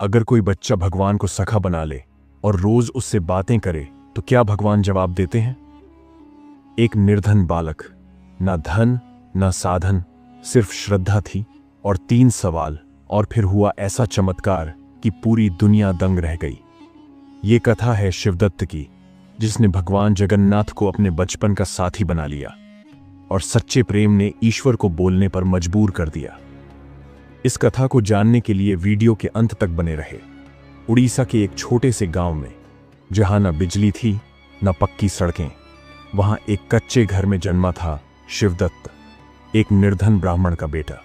अगर कोई बच्चा भगवान को सखा बना ले और रोज उससे बातें करे तो क्या भगवान जवाब देते हैं? एक निर्धन बालक, ना धन ना साधन, सिर्फ श्रद्धा थी और 3 सवाल, और फिर हुआ ऐसा चमत्कार कि पूरी दुनिया दंग रह गई। ये कथा है शिवदत्त की, जिसने भगवान जगन्नाथ को अपने बचपन का साथी बना लिया और सच्चे प्रेम ने ईश्वर को बोलने पर मजबूर कर दिया। इस कथा को जानने के लिए वीडियो के अंत तक बने रहे। उड़ीसा के एक छोटे से गांव में, जहां न बिजली थी न पक्की सड़कें, वहां एक कच्चे घर में जन्मा था शिवदत्त, एक निर्धन ब्राह्मण का बेटा।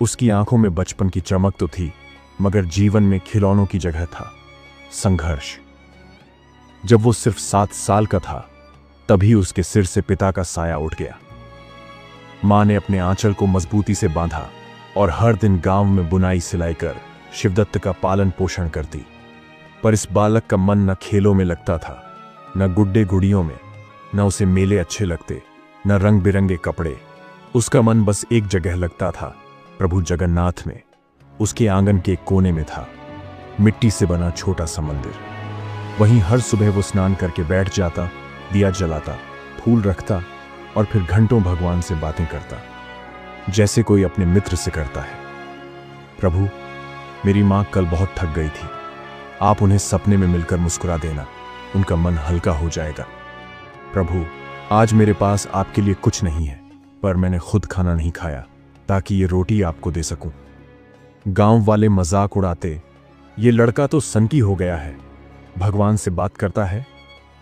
उसकी आंखों में बचपन की चमक तो थी, मगर जीवन में खिलौनों की जगह था संघर्ष। जब वो सिर्फ 7 साल का था, तभी उसके सिर से पिता का साया उठ गया। मां ने अपने आंचल को मजबूती से बांधा और हर दिन गांव में बुनाई सिलाई कर शिवदत्त का पालन पोषण करती। पर इस बालक का मन न खेलों में लगता था, न गुड्डे गुड़ियों में, न उसे मेले अच्छे लगते, न रंग बिरंगे कपड़े। उसका मन बस एक जगह लगता था, प्रभु जगन्नाथ में। उसके आंगन के एक कोने में था मिट्टी से बना छोटा सा मंदिर। वहीं हर सुबह वो स्नान करके बैठ जाता, दिया जलाता, फूल रखता और फिर घंटों भगवान से बातें करता, जैसे कोई अपने मित्र से करता है। प्रभु, मेरी मां कल बहुत थक गई थी, आप उन्हें सपने में मिलकर मुस्कुरा देना, उनका मन हल्का हो जाएगा। प्रभु, आज मेरे पास आपके लिए कुछ नहीं है, पर मैंने खुद खाना नहीं खाया ताकि ये रोटी आपको दे सकूं। गांव वाले मजाक उड़ाते, ये लड़का तो सनकी हो गया है, भगवान से बात करता है।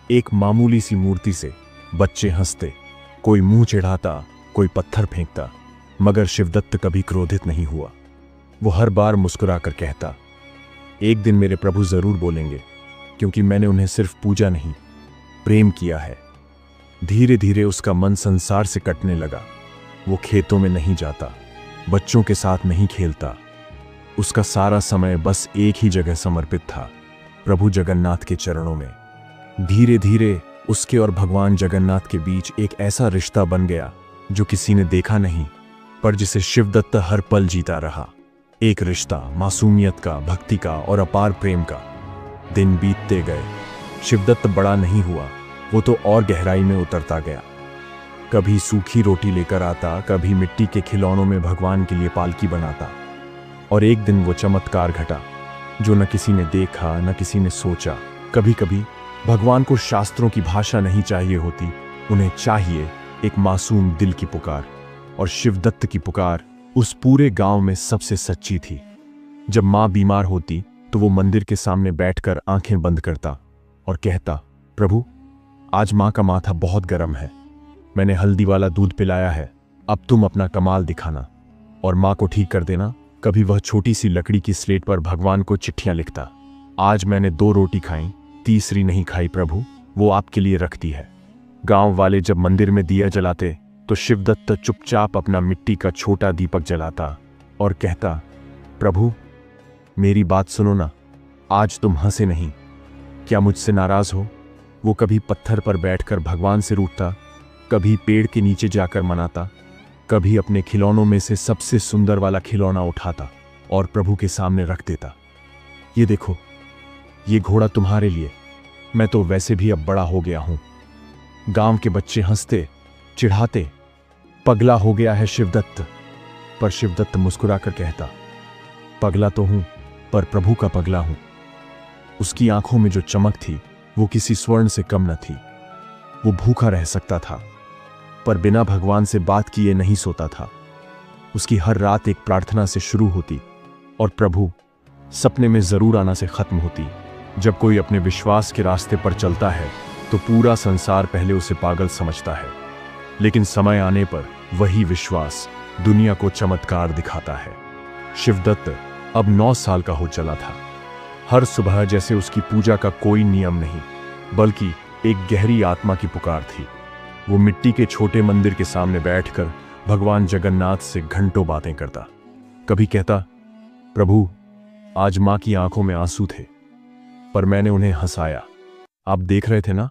एक मामूली सी मूर्ति से बच्चे हंसते, कोई मुंह चिढ़ाता, कोई पत्थर फेंकता, मगर शिवदत्त कभी क्रोधित नहीं हुआ। वो हर बार मुस्कुराकर कहता, एक दिन मेरे प्रभु जरूर बोलेंगे, क्योंकि मैंने उन्हें सिर्फ पूजा नहीं, प्रेम किया है। धीरे धीरे उसका मन संसार से कटने लगा। वो खेतों में नहीं जाता, बच्चों के साथ नहीं खेलता। उसका सारा समय बस एक ही जगह समर्पित था, प्रभु जगन्नाथ के चरणों में। धीरे धीरे उसके और भगवान जगन्नाथ के बीच एक ऐसा रिश्ता बन गया जो किसी ने देखा नहीं, पर जिसे शिवदत्त हर पल जीता रहा। एक रिश्ता मासूमियत का, भक्ति का और अपार प्रेम का। दिन बीतते गए, शिवदत्त बड़ा नहीं हुआ, वो तो और गहराई में उतरता गया। कभी सूखी रोटी लेकर आता, कभी मिट्टी के खिलौनों में भगवान के लिए पालकी बनाता। और एक दिन वो चमत्कार घटा जो न किसी ने देखा न किसी ने सोचा। कभी कभी भगवान को शास्त्रों की भाषा नहीं चाहिए होती, उन्हें चाहिए एक मासूम दिल की पुकार। और शिवदत्त की पुकार उस पूरे गांव में सबसे सच्ची थी। जब मां बीमार होती तो वो मंदिर के सामने बैठकर आंखें बंद करता और कहता, प्रभु, आज मां का माथा बहुत गर्म है, मैंने हल्दी वाला दूध पिलाया है, अब तुम अपना कमाल दिखाना और मां को ठीक कर देना। कभी वह छोटी सी लकड़ी की स्लेट पर भगवान को चिट्ठियां लिखता, आज मैंने 2 रोटी खाई, तीसरी नहीं खाई प्रभु, वो आपके लिए रखती है। गांव वाले जब मंदिर में दिया जलाते तो शिवदत्त चुपचाप अपना मिट्टी का छोटा दीपक जलाता और कहता, प्रभु, मेरी बात सुनो ना, आज तुम हंसे नहीं, क्या मुझसे नाराज हो? वो कभी पत्थर पर बैठकर भगवान से रूठता, कभी पेड़ के नीचे जाकर मनाता, कभी अपने खिलौनों में से सबसे सुंदर वाला खिलौना उठाता और प्रभु के सामने रख देता। ये देखो, ये घोड़ा तुम्हारे लिए, मैं तो वैसे भी अब बड़ा हो गया हूं। गांव के बच्चे हंसते, चिढ़ाते, पगला हो गया है शिवदत्त। पर शिवदत्त मुस्कुराकर कहता, पगला तो हूं, पर प्रभु का पगला हूं। उसकी आंखों में जो चमक थी वो किसी स्वर्ण से कम न थी। वो भूखा रह सकता था, पर बिना भगवान से बात किए नहीं सोता था। उसकी हर रात एक प्रार्थना से शुरू होती और प्रभु सपने में जरूर आना से खत्म होती। जब कोई अपने विश्वास के रास्ते पर चलता है तो पूरा संसार पहले उसे पागल समझता है, लेकिन समय आने पर वही विश्वास दुनिया को चमत्कार दिखाता है। शिवदत्त अब 9 साल का हो चला था। हर सुबह जैसे उसकी पूजा का कोई नियम नहीं, बल्कि एक गहरी आत्मा की पुकार थी। वो मिट्टी के छोटे मंदिर के सामने बैठकर भगवान जगन्नाथ से घंटों बातें करता। कभी कहता, प्रभु, आज मां की आंखों में आंसू थे, पर मैंने उन्हें हंसाया, आप देख रहे थे ना।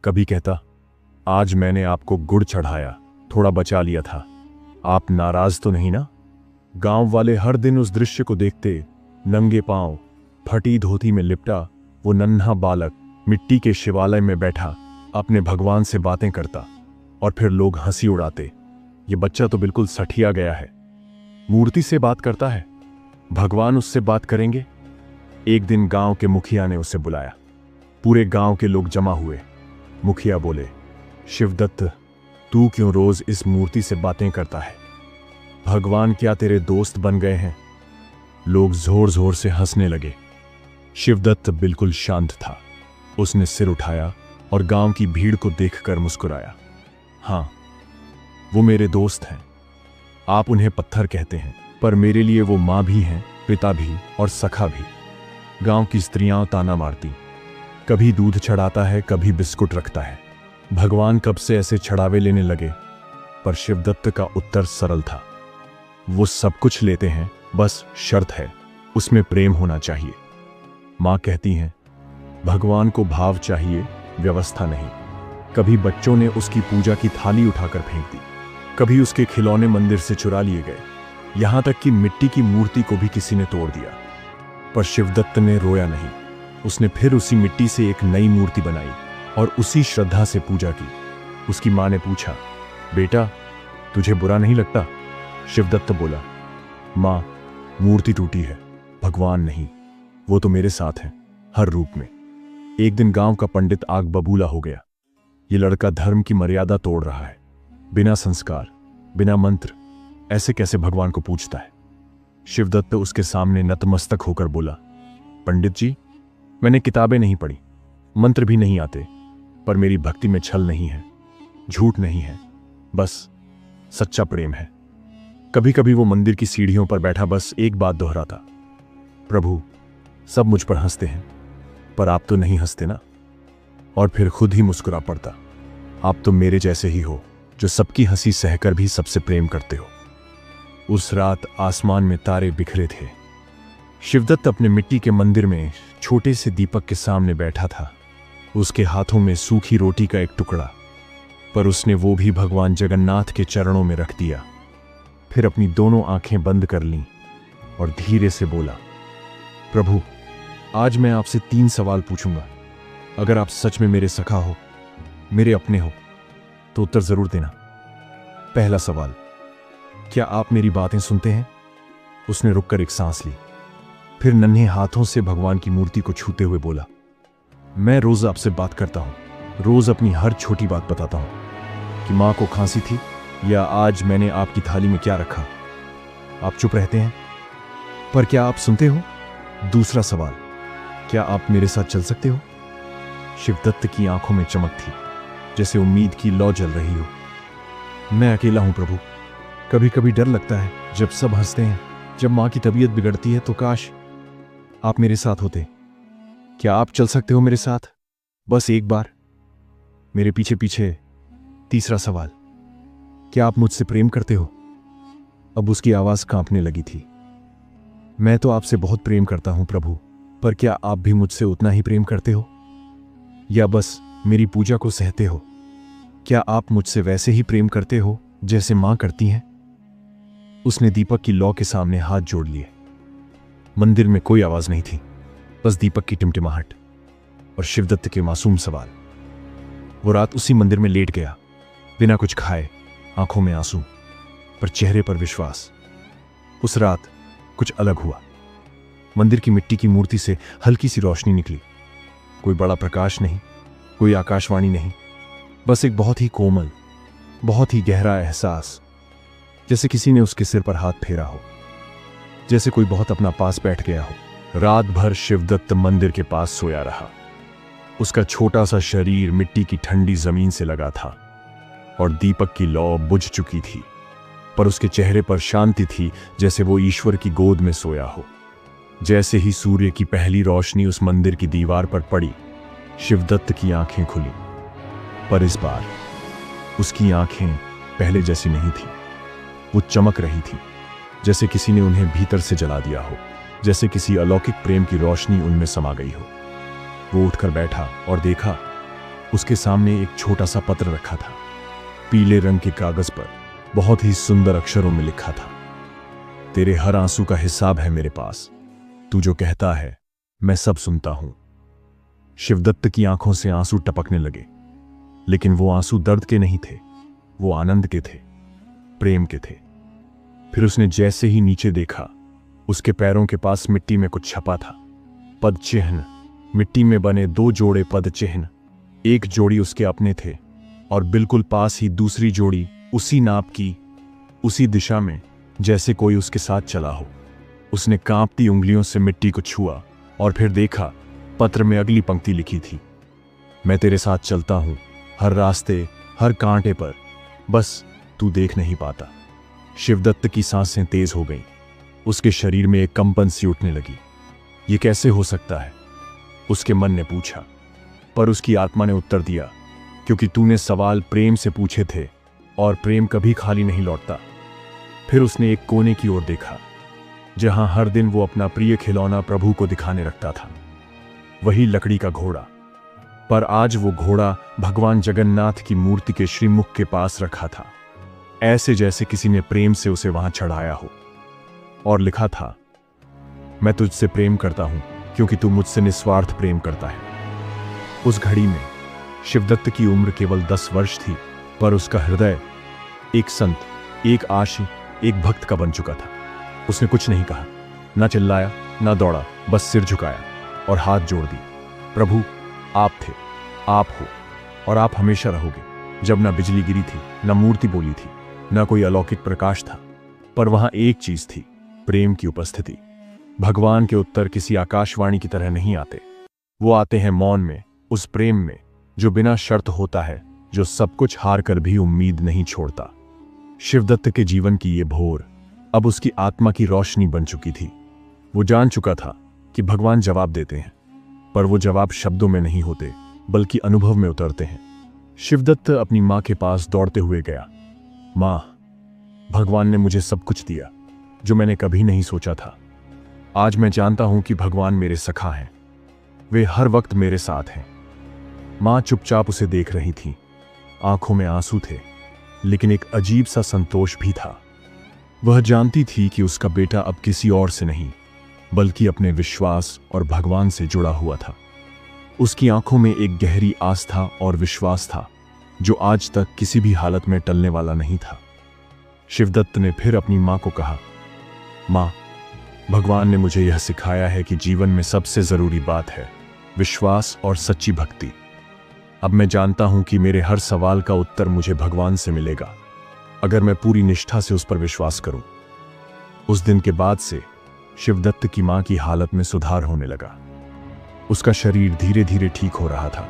कभी कहता, आज मैंने आपको गुड़ चढ़ाया, थोड़ा बचा लिया था, आप नाराज तो नहीं ना। गांव वाले हर दिन उस दृश्य को देखते, नंगे पांव, फटी धोती में लिपटा वो नन्हा बालक मिट्टी के शिवालय में बैठा अपने भगवान से बातें करता और फिर लोग हंसी उड़ाते। ये बच्चा तो बिल्कुल सठिया गया है, मूर्ति से बात करता है, भगवान उससे बात करेंगे। एक दिन गांव के मुखिया ने उसे बुलाया। पूरे गांव के लोग जमा हुए। मुखिया बोले, शिवदत्त, तू क्यों रोज इस मूर्ति से बातें करता है? भगवान क्या तेरे दोस्त बन गए हैं? लोग जोर जोर से हंसने लगे। शिवदत्त बिल्कुल शांत था। उसने सिर उठाया और गांव की भीड़ को देखकर मुस्कुराया। हाँ, वो मेरे दोस्त हैं। आप उन्हें पत्थर कहते हैं, पर मेरे लिए वो मां भी हैं, पिता भी और सखा भी। गांव की स्त्रियां ताना मारती, कभी दूध चढ़ाता है, कभी बिस्कुट रखता है। भगवान कब से ऐसे छड़ावे लेने लगे? पर शिवदत्त का उत्तर सरल था, वो सब कुछ लेते हैं, बस शर्त है उसमें प्रेम होना चाहिए। मां कहती हैं, भगवान को भाव चाहिए, व्यवस्था नहीं। कभी बच्चों ने उसकी पूजा की थाली उठाकर फेंक दी, कभी उसके खिलौने मंदिर से चुरा लिए गए, यहां तक कि मिट्टी की मूर्ति को भी किसी ने तोड़ दिया। पर शिवदत्त ने रोया नहीं। उसने फिर उसी मिट्टी से एक नई मूर्ति बनाई और उसी श्रद्धा से पूजा की। उसकी मां ने पूछा, बेटा, तुझे बुरा नहीं लगता? शिवदत्त बोला, मां, मूर्ति टूटी है, भगवान नहीं। वो तो मेरे साथ हैं, हर रूप में। एक दिन गांव का पंडित आग बबूला हो गया। ये लड़का धर्म की मर्यादा तोड़ रहा है, बिना संस्कार, बिना मंत्र, ऐसे कैसे भगवान को पूछता है? शिवदत्त उसके सामने नतमस्तक होकर बोला, पंडित जी, मैंने किताबें नहीं पढ़ी, मंत्र भी नहीं आते, पर मेरी भक्ति में छल नहीं है, झूठ नहीं है, बस सच्चा प्रेम है। कभी कभी वो मंदिर की सीढ़ियों पर बैठा बस एक बात दोहराता, प्रभु, सब मुझ पर हंसते हैं, पर आप तो नहीं हंसते ना। और फिर खुद ही मुस्कुरा पड़ता, आप तो मेरे जैसे ही हो, जो सबकी हंसी सहकर भी सबसे प्रेम करते हो। उस रात आसमान में तारे बिखरे थे। शिवदत्त अपने मिट्टी के मंदिर में छोटे से दीपक के सामने बैठा था। उसके हाथों में सूखी रोटी का एक टुकड़ा, पर उसने वो भी भगवान जगन्नाथ के चरणों में रख दिया। फिर अपनी दोनों आंखें बंद कर लीं और धीरे से बोला, प्रभु, आज मैं आपसे 3 सवाल पूछूंगा। अगर आप सच में मेरे सखा हो, मेरे अपने हो, तो उत्तर जरूर देना। पहला सवाल, क्या आप मेरी बातें सुनते हैं? उसने रुककर एक सांस ली, फिर नन्हे हाथों से भगवान की मूर्ति को छूते हुए बोला, मैं रोज आपसे बात करता हूं, रोज अपनी हर छोटी बात बताता हूं कि मां को खांसी थी या आज मैंने आपकी थाली में क्या रखा। आप चुप रहते हैं, पर क्या आप सुनते हो? दूसरा सवाल, क्या आप मेरे साथ चल सकते हो? शिवदत्त की आंखों में चमक थी, जैसे उम्मीद की लौ जल रही हो। मैं अकेला हूं प्रभु, कभी कभी डर लगता है जब सब हंसते हैं, जब मां की तबीयत बिगड़ती है, तो काश आप मेरे साथ होते। क्या आप चल सकते हो मेरे साथ, बस एक बार, मेरे पीछे पीछे? तीसरा सवाल, क्या आप मुझसे प्रेम करते हो? अब उसकी आवाज कांपने लगी थी। मैं तो आपसे बहुत प्रेम करता हूं प्रभु, पर क्या आप भी मुझसे उतना ही प्रेम करते हो, या बस मेरी पूजा को सहते हो? क्या आप मुझसे वैसे ही प्रेम करते हो जैसे मां करती हैं? उसने दीपक की लौ के सामने हाथ जोड़ लिए। मंदिर में कोई आवाज नहीं थी, बस दीपक की टिमटिमाहट और शिवदत्त के मासूम सवाल। वो रात उसी मंदिर में लेट गया, बिना कुछ खाए, आंखों में आंसू, पर चेहरे पर विश्वास। उस रात कुछ अलग हुआ। मंदिर की मिट्टी की मूर्ति से हल्की सी रोशनी निकली। कोई बड़ा प्रकाश नहीं, कोई आकाशवाणी नहीं, बस एक बहुत ही कोमल, बहुत ही गहरा एहसास, जैसे किसी ने उसके सिर पर हाथ फेरा हो, जैसे कोई बहुत अपना पास बैठ गया हो। रात भर शिवदत्त मंदिर के पास सोया रहा। उसका छोटा सा शरीर मिट्टी की ठंडी जमीन से लगा था और दीपक की लौ बुझ चुकी थी, पर उसके चेहरे पर शांति थी, जैसे वो ईश्वर की गोद में सोया हो। जैसे ही सूर्य की पहली रोशनी उस मंदिर की दीवार पर पड़ी, शिवदत्त की आंखें खुली, पर इस बार उसकी आंखें पहले जैसी नहीं थी। वो चमक रही थी, जैसे किसी ने उन्हें भीतर से जला दिया हो, जैसे किसी अलौकिक प्रेम की रोशनी उनमें समा गई हो। वो उठकर बैठा और देखा, उसके सामने एक छोटा सा पत्र रखा था। पीले रंग के कागज पर बहुत ही सुंदर अक्षरों में लिखा था, तेरे हर आंसू का हिसाब है मेरे पास। तू जो कहता है मैं सब सुनता हूं। शिवदत्त की आंखों से आंसू टपकने लगे, लेकिन वो आंसू दर्द के नहीं थे, वो आनंद के थे, प्रेम के थे। फिर उसने जैसे ही नीचे देखा, उसके पैरों के पास मिट्टी में कुछ छपा था। पद चिन्ह, मिट्टी में बने 2 जोड़े पद चिन्ह। एक जोड़ी उसके अपने थे और बिल्कुल पास ही दूसरी जोड़ी उसी नाप की, उसी दिशा में, जैसे कोई उसके साथ चला हो। उसने कांपती उंगलियों से मिट्टी को छुआ और फिर देखा, पत्र में अगली पंक्ति लिखी थी, मैं तेरे साथ चलता हूं, हर रास्ते, हर कांटे पर, बस तू देख नहीं पाता। शिवदत्त की सांसें तेज हो गईं। उसके शरीर में एक कंपन सी उठने लगी। ये कैसे हो सकता है? उसके मन ने पूछा। पर उसकी आत्मा ने उत्तर दिया, क्योंकि तूने सवाल प्रेम से पूछे थे और प्रेम कभी खाली नहीं लौटता। फिर उसने एक कोने की ओर देखा, जहां हर दिन वो अपना प्रिय खिलौना प्रभु को दिखाने रखता था, वही लकड़ी का घोड़ा। पर आज वो घोड़ा भगवान जगन्नाथ की मूर्ति के श्रीमुख के पास रखा था, ऐसे जैसे किसी ने प्रेम से उसे वहां चढ़ाया हो। और लिखा था, मैं तुझसे प्रेम करता हूं क्योंकि तू मुझसे निस्वार्थ प्रेम करता है। उस घड़ी में शिवदत्त की उम्र केवल 10 वर्ष थी, पर उसका हृदय एक संत, एक आशी, एक भक्त का बन चुका था। उसने कुछ नहीं कहा, ना चिल्लाया, ना दौड़ा, बस सिर झुकाया और हाथ जोड़ दिए। प्रभु, आप थे, आप हो और आप हमेशा रहोगे। जब ना बिजली गिरी थी, ना मूर्ति बोली थी, ना कोई अलौकिक प्रकाश था, पर वहां एक चीज थी, प्रेम की उपस्थिति। भगवान के उत्तर किसी आकाशवाणी की तरह नहीं आते, वो आते हैं मौन में, उस प्रेम में जो बिना शर्त होता है, जो सब कुछ हार कर भी उम्मीद नहीं छोड़ता। शिवदत्त के जीवन की ये भोर अब उसकी आत्मा की रोशनी बन चुकी थी। वो जान चुका था कि भगवान जवाब देते हैं, पर वो जवाब शब्दों में नहीं होते, बल्कि अनुभव में उतरते हैं। शिवदत्त अपनी मां के पास दौड़ते हुए गया। मां, भगवान ने मुझे सब कुछ दिया जो मैंने कभी नहीं सोचा था। आज मैं जानता हूं कि भगवान मेरे सखा हैं, वे हर वक्त मेरे साथ हैं। मां चुपचाप उसे देख रही थी। आंखों में आंसू थे, लेकिन एक अजीब सा संतोष भी था। वह जानती थी कि उसका बेटा अब किसी और से नहीं, बल्कि अपने विश्वास और भगवान से जुड़ा हुआ था। उसकी आंखों में एक गहरी आस्था और विश्वास था, जो आज तक किसी भी हालत में टलने वाला नहीं था। शिवदत्त ने फिर अपनी मां को कहा, मां, भगवान ने मुझे यह सिखाया है कि जीवन में सबसे जरूरी बात है विश्वास और सच्ची भक्ति। अब मैं जानता हूं कि मेरे हर सवाल का उत्तर मुझे भगवान से मिलेगा, अगर मैं पूरी निष्ठा से उस पर विश्वास करूं। उस दिन के बाद से शिवदत्त की मां की हालत में सुधार होने लगा। उसका शरीर धीरे धीरे ठीक हो रहा था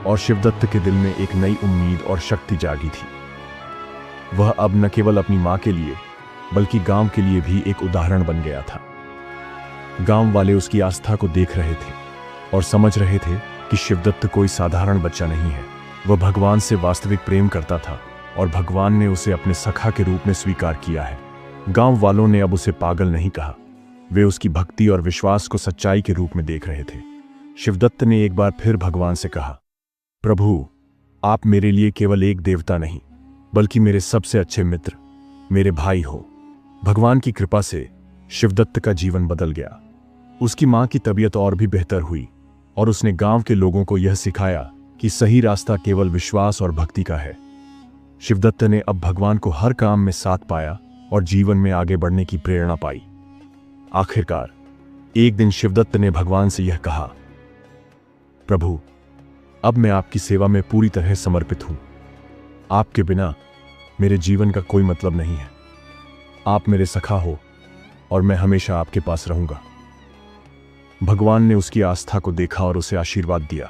और शिवदत्त के दिल में एक नई उम्मीद और शक्ति जागी थी। वह अब न केवल अपनी मां के लिए, बल्कि गांव के लिए भी एक उदाहरण बन गया था। गांव वाले उसकी आस्था को देख रहे थे और समझ रहे थे कि शिवदत्त कोई साधारण बच्चा नहीं है। वह भगवान से वास्तविक प्रेम करता था और भगवान ने उसे अपने सखा के रूप में स्वीकार किया है। गांव वालों ने अब उसे पागल नहीं कहा, वे उसकी भक्ति और विश्वास को सच्चाई के रूप में देख रहे थे। शिवदत्त ने एक बार फिर भगवान से कहा, प्रभु, आप मेरे लिए केवल एक देवता नहीं, बल्कि मेरे सबसे अच्छे मित्र, मेरे भाई हो। भगवान की कृपा से शिवदत्त का जीवन बदल गया। उसकी मां की तबीयत और भी बेहतर हुई और उसने गांव के लोगों को यह सिखाया कि सही रास्ता केवल विश्वास और भक्ति का है। शिवदत्त ने अब भगवान को हर काम में साथ पाया और जीवन में आगे बढ़ने की प्रेरणा पाई। आखिरकार एक दिन शिवदत्त ने भगवान से यह कहा, प्रभु, अब मैं आपकी सेवा में पूरी तरह समर्पित हूं। आपके बिना मेरे जीवन का कोई मतलब नहीं है। आप मेरे सखा हो और मैं हमेशा आपके पास रहूंगा। भगवान ने उसकी आस्था को देखा और उसे आशीर्वाद दिया।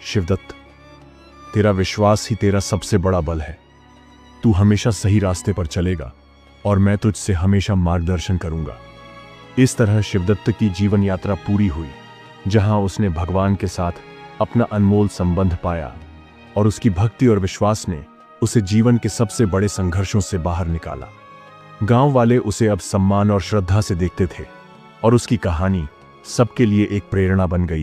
शिवदत्त, तेरा विश्वास ही तेरा सबसे बड़ा बल है। तू हमेशा सही रास्ते पर चलेगा और मैं तुझसे हमेशा मार्गदर्शन करूंगा। इस तरह शिवदत्त की जीवन यात्रा पूरी हुई, जहां उसने भगवान के साथ अपना अनमोल संबंध पाया और उसकी भक्ति और विश्वास ने उसे जीवन के सबसे बड़े संघर्षों से बाहर निकाला। गांव वाले उसे अब सम्मान और श्रद्धा से देखते थे और उसकी कहानी सबके लिए एक प्रेरणा बन गई।